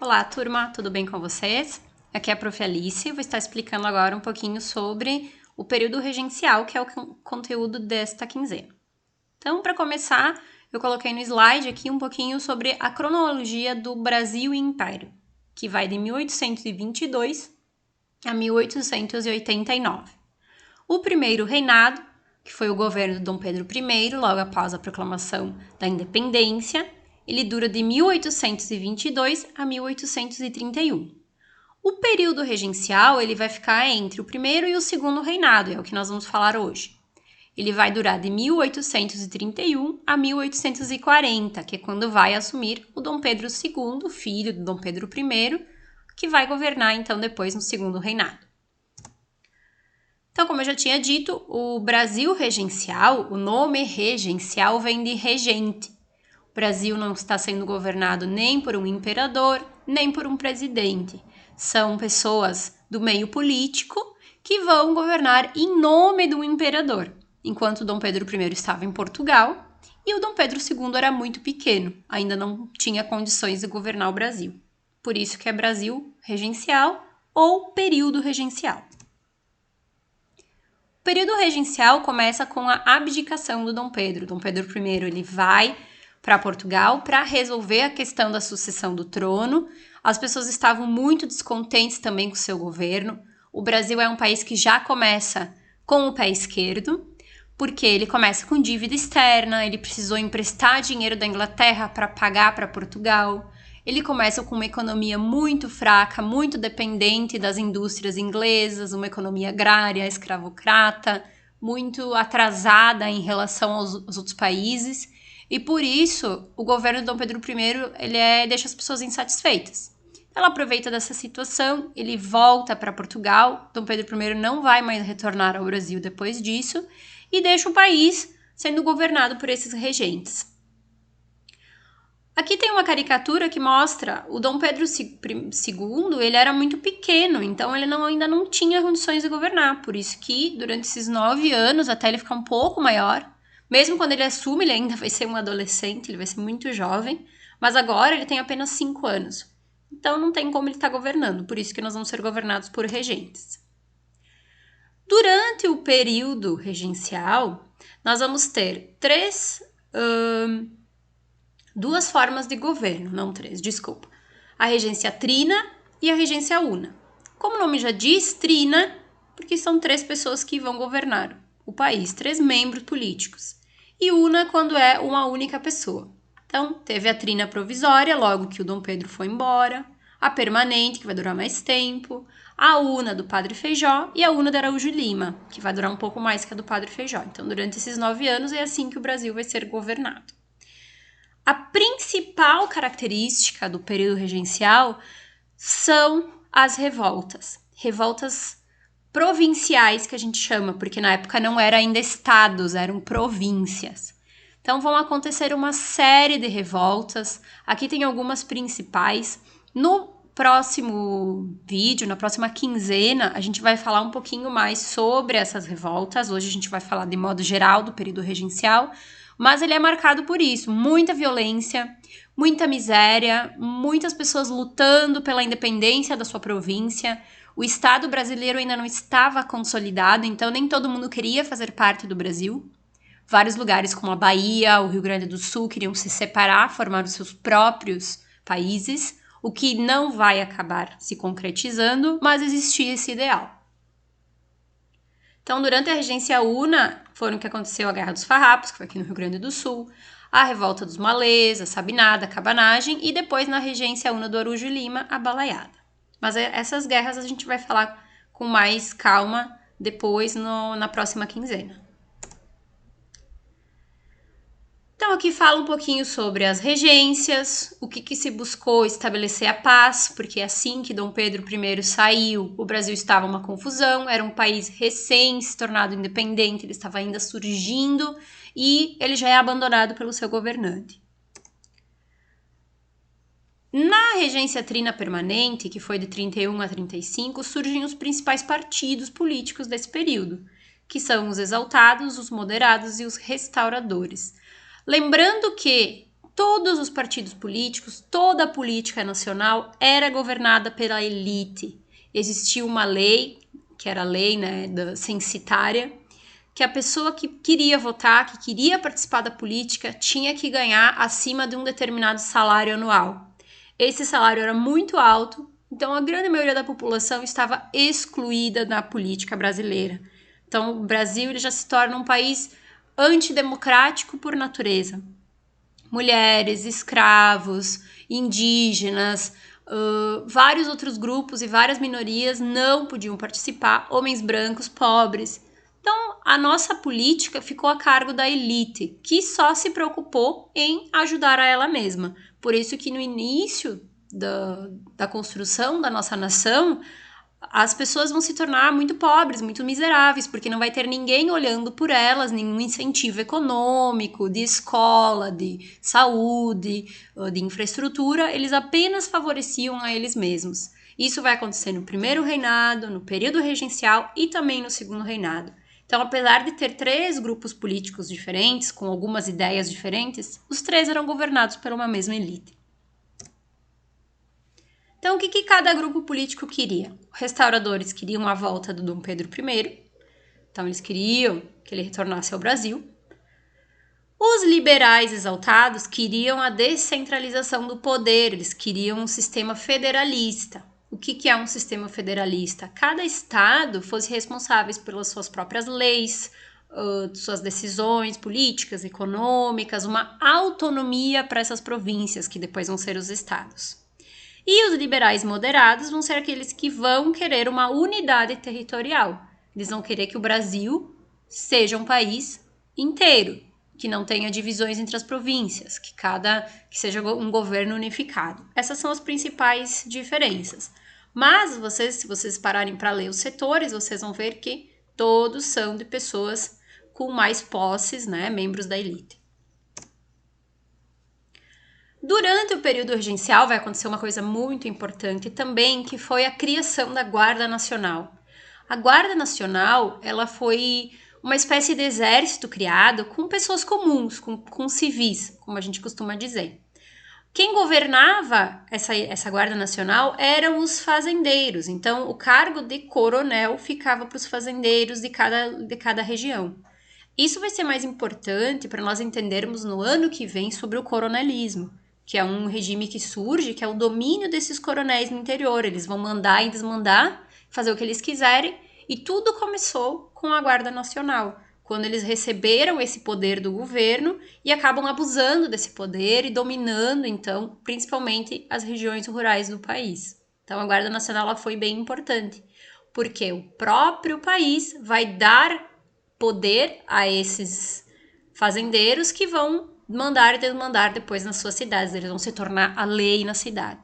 Olá, turma, tudo bem com vocês? Aqui é a Prof. Alice e vou estar explicando agora um pouquinho sobre o período regencial, que é o conteúdo desta quinzena. Então, para começar, eu coloquei no slide aqui um pouquinho sobre a cronologia do Brasil e Império, que vai de 1822 a 1889. O primeiro reinado, que foi o governo de Dom Pedro I, logo após a proclamação da independência, ele dura de 1822 a 1831. O período regencial ele vai ficar entre o primeiro e o segundo reinado, é o que nós vamos falar hoje. Ele vai durar de 1831 a 1840, que é quando vai assumir o Dom Pedro II, filho do Dom Pedro I, que vai governar então depois no segundo reinado. Então, como eu já tinha dito, o Brasil regencial, o nome regencial vem de regente. O Brasil não está sendo governado nem por um imperador, nem por um presidente. São pessoas do meio político que vão governar em nome do imperador, enquanto Dom Pedro I estava em Portugal e o Dom Pedro II era muito pequeno, ainda não tinha condições de governar o Brasil. Por isso que é Brasil regencial ou período regencial. O período regencial começa com a abdicação do Dom Pedro. Dom Pedro I ele vai para Portugal para resolver a questão da sucessão do trono. As pessoas estavam muito descontentes também com o seu governo. O Brasil é um país que já começa com o pé esquerdo, porque ele começa com dívida externa, ele precisou emprestar dinheiro da Inglaterra para pagar para Portugal. Ele começa com uma economia muito fraca, muito dependente das indústrias inglesas, uma economia agrária, escravocrata, muito atrasada em relação aos outros países. E por isso, o governo de Dom Pedro I ele deixa as pessoas insatisfeitas. Ela aproveita dessa situação, ele volta para Portugal, Dom Pedro I não vai mais retornar ao Brasil depois disso, e deixa o país sendo governado por esses regentes. Aqui tem uma caricatura que mostra o Dom Pedro II, ele era muito pequeno, então ele ainda não tinha condições de governar, por isso que durante esses 9 anos, até ele ficar um pouco maior, mesmo quando ele assume, ele ainda vai ser um adolescente, ele vai ser muito jovem, mas agora ele tem apenas 5 anos. Então não tem como ele estar governando, por isso que nós vamos ser governados por regentes. Durante o período regencial, nós vamos ter duas formas de governo, não três, desculpa. A regência trina e a regência una. Como o nome já diz, trina, porque são 3 pessoas que vão governar o país, 3 membros políticos. E una quando é uma única pessoa. Então, teve a trina provisória, logo que o Dom Pedro foi embora, a permanente, que vai durar mais tempo, a una do Padre Feijó e a una da Araújo Lima, que vai durar um pouco mais que a do Padre Feijó. Então, durante esses 9 anos, é assim que o Brasil vai ser governado. A principal característica do período regencial são as revoltas. Revoltas provinciais, que a gente chama, porque na época não eram ainda estados, eram províncias. Então vão acontecer uma série de revoltas. Aqui tem algumas principais. No próximo vídeo, na próxima quinzena, a gente vai falar um pouquinho mais sobre essas revoltas. Hoje a gente vai falar de modo geral do período regencial, mas ele é marcado por isso, muita violência, muita miséria, muitas pessoas lutando pela independência da sua província. O Estado brasileiro ainda não estava consolidado, então nem todo mundo queria fazer parte do Brasil. Vários lugares como a Bahia, o Rio Grande do Sul queriam se separar, formar os seus próprios países, o que não vai acabar se concretizando, mas existia esse ideal. Então, durante a regência una, foram que aconteceu a Guerra dos Farrapos, que foi aqui no Rio Grande do Sul, a Revolta dos Malês, a Sabinada, a Cabanagem, e depois na regência una do Araújo Lima, a Balaiada. Mas essas guerras a gente vai falar com mais calma depois na próxima quinzena. Então, aqui fala um pouquinho sobre as regências, o que se buscou estabelecer a paz, porque assim que Dom Pedro I saiu, o Brasil estava uma confusão, era um país recém se tornado independente, ele estava ainda surgindo e ele já é abandonado pelo seu governante. Na regência trina permanente, que foi de 31 a 35, surgem os principais partidos políticos desse período, que são os exaltados, os moderados e os restauradores. Lembrando que todos os partidos políticos, toda a política nacional era governada pela elite. Existia uma lei, que era a lei, né, censitária, que a pessoa que queria votar, que queria participar da política, tinha que ganhar acima de um determinado salário anual. Esse salário era muito alto, então a grande maioria da população estava excluída da política brasileira. Então o Brasil ele já se torna um país antidemocrático por natureza. Mulheres, escravos, indígenas, vários outros grupos e várias minorias não podiam participar, homens brancos, pobres. Então, a nossa política ficou a cargo da elite, que só se preocupou em ajudar a ela mesma. Por isso que no início da construção da nossa nação, as pessoas vão se tornar muito pobres, muito miseráveis, porque não vai ter ninguém olhando por elas, nenhum incentivo econômico, de escola, de saúde, de infraestrutura, eles apenas favoreciam a eles mesmos. Isso vai acontecer no primeiro reinado, no período regencial e também no segundo reinado. Então, apesar de ter 3 grupos políticos diferentes, com algumas ideias diferentes, os 3 eram governados por uma mesma elite. Então, o que cada grupo político queria? Os restauradores queriam a volta do Dom Pedro I, então eles queriam que ele retornasse ao Brasil. Os liberais exaltados queriam a descentralização do poder, eles queriam um sistema federalista. O que é um sistema federalista? Cada estado fosse responsável pelas suas próprias leis, suas decisões políticas, econômicas, uma autonomia para essas províncias, que depois vão ser os estados. E os liberais moderados vão ser aqueles que vão querer uma unidade territorial. Eles vão querer que o Brasil seja um país inteiro, que não tenha divisões entre as províncias, que seja um governo unificado. Essas são as principais diferenças. Mas se vocês pararem para ler os setores, vocês vão ver que todos são de pessoas com mais posses, né, membros da elite. Durante o período regencial vai acontecer uma coisa muito importante também, que foi a criação da Guarda Nacional. A Guarda Nacional, ela foi uma espécie de exército criado com pessoas comuns, com civis, como a gente costuma dizer. Quem governava essa Guarda Nacional eram os fazendeiros, então o cargo de coronel ficava para os fazendeiros de cada região. Isso vai ser mais importante para nós entendermos no ano que vem sobre o coronelismo, que é um regime que surge, que é o domínio desses coronéis no interior. Eles vão mandar e desmandar, fazer o que eles quiserem, e tudo começou com a Guarda Nacional, quando eles receberam esse poder do governo e acabam abusando desse poder e dominando, então, principalmente as regiões rurais do país. Então, a Guarda Nacional ela foi bem importante, porque o próprio país vai dar poder a esses fazendeiros que vão mandar e desmandar depois nas suas cidades. Eles vão se tornar a lei na cidade.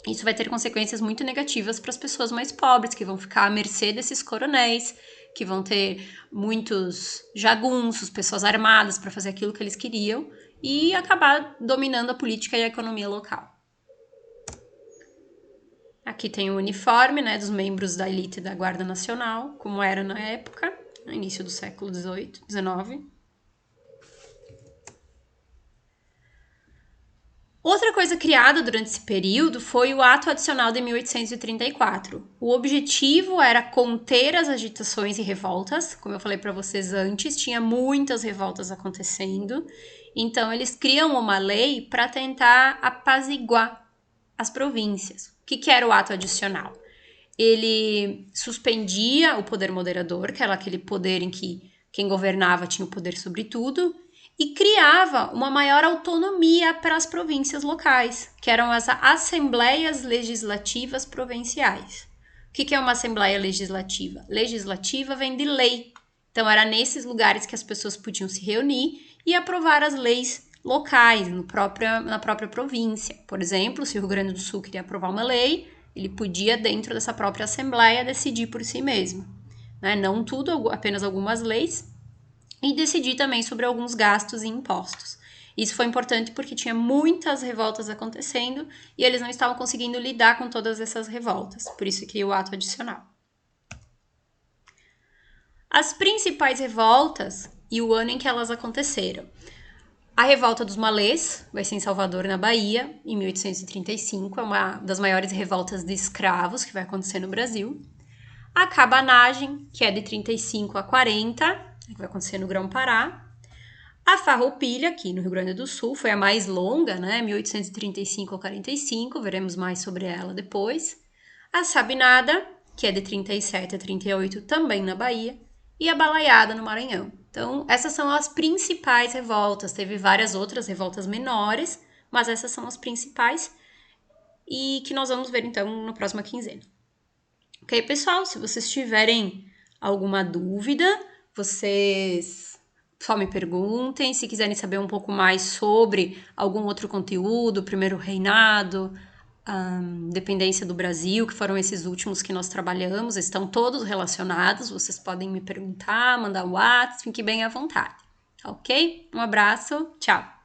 Isso vai ter consequências muito negativas para as pessoas mais pobres, que vão ficar à mercê desses coronéis, que vão ter muitos jagunços, pessoas armadas para fazer aquilo que eles queriam e acabar dominando a política e a economia local. Aqui tem o uniforme, né, dos membros da elite da Guarda Nacional, como era na época, no início do século XVIII, XIX. Outra coisa criada durante esse período foi o Ato Adicional de 1834. O objetivo era conter as agitações e revoltas. Como eu falei para vocês antes, tinha muitas revoltas acontecendo. Então, eles criam uma lei para tentar apaziguar as províncias. O que era o Ato Adicional? Ele suspendia o poder moderador, que era aquele poder em que quem governava tinha o poder sobre tudo, e criava uma maior autonomia para as províncias locais, que eram as Assembleias Legislativas Provinciais. O que é uma Assembleia Legislativa? Legislativa vem de lei. Então, era nesses lugares que as pessoas podiam se reunir e aprovar as leis locais, na própria província. Por exemplo, se o Rio Grande do Sul queria aprovar uma lei, ele podia, dentro dessa própria Assembleia, decidir por si mesmo. Né? Não tudo, apenas algumas leis, e decidir também sobre alguns gastos e impostos. Isso foi importante porque tinha muitas revoltas acontecendo e eles não estavam conseguindo lidar com todas essas revoltas, por isso que o ato adicional. As principais revoltas e o ano em que elas aconteceram. A Revolta dos Malês vai ser em Salvador, na Bahia, em 1835. É uma das maiores revoltas de escravos que vai acontecer no Brasil. A Cabanagem, que é de 35 a 40, que vai acontecer no Grão-Pará. A Farroupilha, aqui no Rio Grande do Sul, foi a mais longa, né? 1835 a 45, veremos mais sobre ela depois. A Sabinada, que é de 37 a 38, também na Bahia. E a Balaiada, no Maranhão. Então, essas são as principais revoltas. Teve várias outras revoltas menores, mas essas são as principais e que nós vamos ver, então, na próxima quinzena. Ok, pessoal? Se vocês tiverem alguma dúvida, vocês só me perguntem. Se quiserem saber um pouco mais sobre algum outro conteúdo, Primeiro Reinado, Dependência do Brasil, que foram esses últimos que nós trabalhamos, estão todos relacionados. Vocês podem me perguntar, mandar um WhatsApp, fiquem bem à vontade. Ok? Um abraço, tchau!